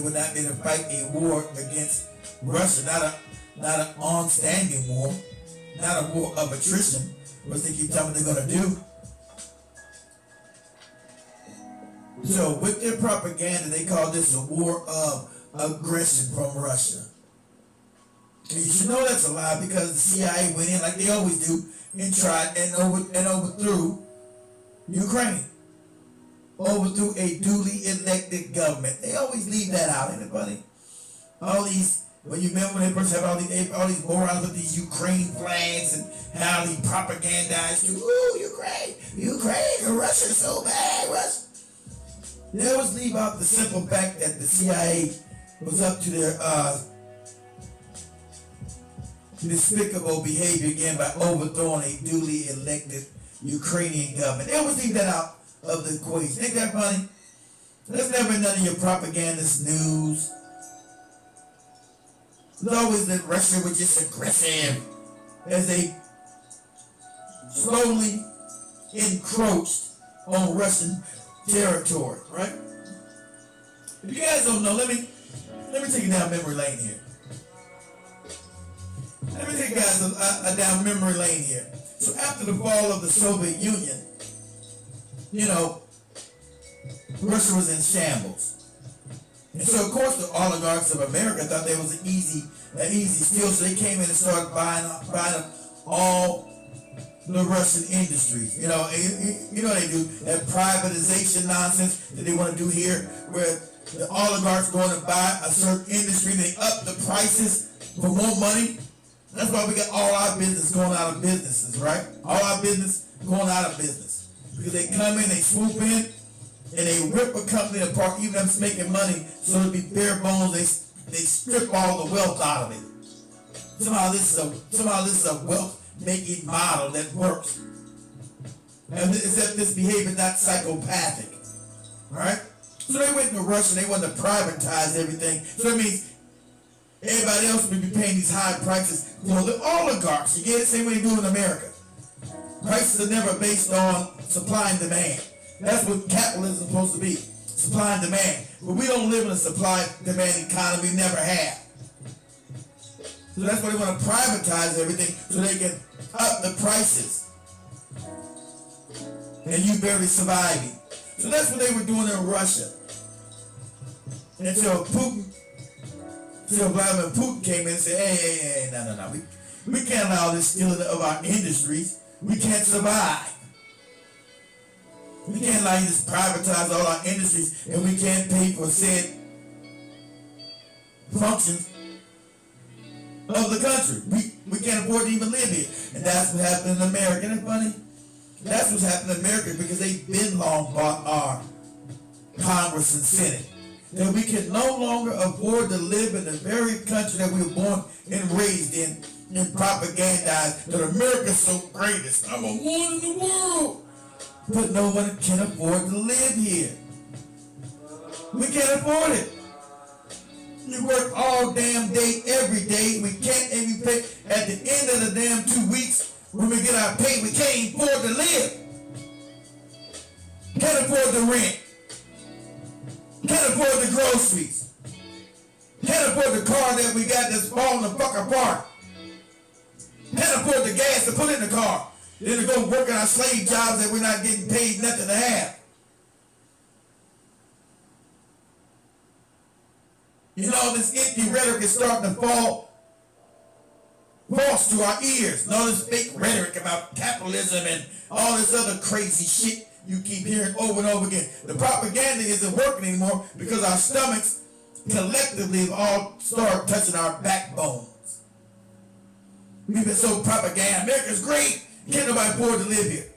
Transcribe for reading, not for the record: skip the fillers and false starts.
would not be to fight a war against Russia, not an on-standing war, not a war of attrition, which they keep telling me they're going to do. So with their propaganda, they call this a war of aggression from Russia. And you should know that's a lie, because the CIA went in like they always do and tried and overthrew Ukraine. Overthrew a duly elected government. They always leave that out, ain't it funny? All these, when you remember when they first had all these morons with these Ukraine flags and how they propagandized you, Ukraine, and Russia's so bad, Russia. They always leave out the simple fact that the CIA was up to their despicable behavior again by overthrowing a duly elected Ukrainian government. They always leave that out of the equation. Ain't that funny? That's never none of your propagandist news. It's always that Russia was just aggressive as they slowly encroached on Russian territory, right? If you guys don't know, let me take you down memory lane here. Let me take you guys down memory lane here. So after the fall of the Soviet Union, you know, Russia was in shambles. And so of course the oligarchs of America thought there was an easy steal, so they came in and started buying up all the Russian industries. You know they do that privatization nonsense that they want to do here, where the oligarchs going to buy a certain industry, they up the prices for more money. That's why we got all our business going out of businesses, right? All our business going out of business. Because they come in, they swoop in, and they rip a company apart, even if it's making money, so it'll be bare bones. They strip all the wealth out of it. Somehow this is a wealth-making model that works. And except this behavior is not psychopathic, right? So they went to Russia, they wanted to privatize everything. So that means everybody else would be paying these high prices. You know, the oligarchs, you get it? Same way they do in America. Prices are never based on supply and demand. That's what capitalism is supposed to be, supply and demand. But we don't live in a supply-demand economy, we never have. So that's why they want to privatize everything, so they can up the prices. And you barely surviving. So that's what they were doing in Russia. Until Vladimir Putin came in and said, hey, no. We can't allow this stealing of our industries. We can't survive. We can't allow you to privatize all our industries, and we can't pay for said functions of the country. We can't afford to even live here. And that's what happened in America. Isn't it funny? That's what's happened in America, because they've been long bought our Congress and Senate. That we can no longer afford to live in the very country that we were born and raised in, and propagandize that America's so greatest. I'm a one in the world. But no one can afford to live here. We can't afford it. You work all damn day, every day. We can't even pay. At the end of the damn 2 weeks, when we get our pay, we can't even afford to live. Can't afford the rent. Can't afford the groceries. Can't afford the car that we got that's falling the fuck apart. Can't afford the gas to put in the car. Then to go work on our slave jobs that we're not getting paid nothing to have. You know, this empty rhetoric is starting to fall false to our ears. And all this fake rhetoric about capitalism and all this other crazy shit you keep hearing over and over again. The propaganda isn't working anymore because our stomachs collectively have all started touching our backbones. We've been so propaganda. America's great. Can't nobody afford to live here.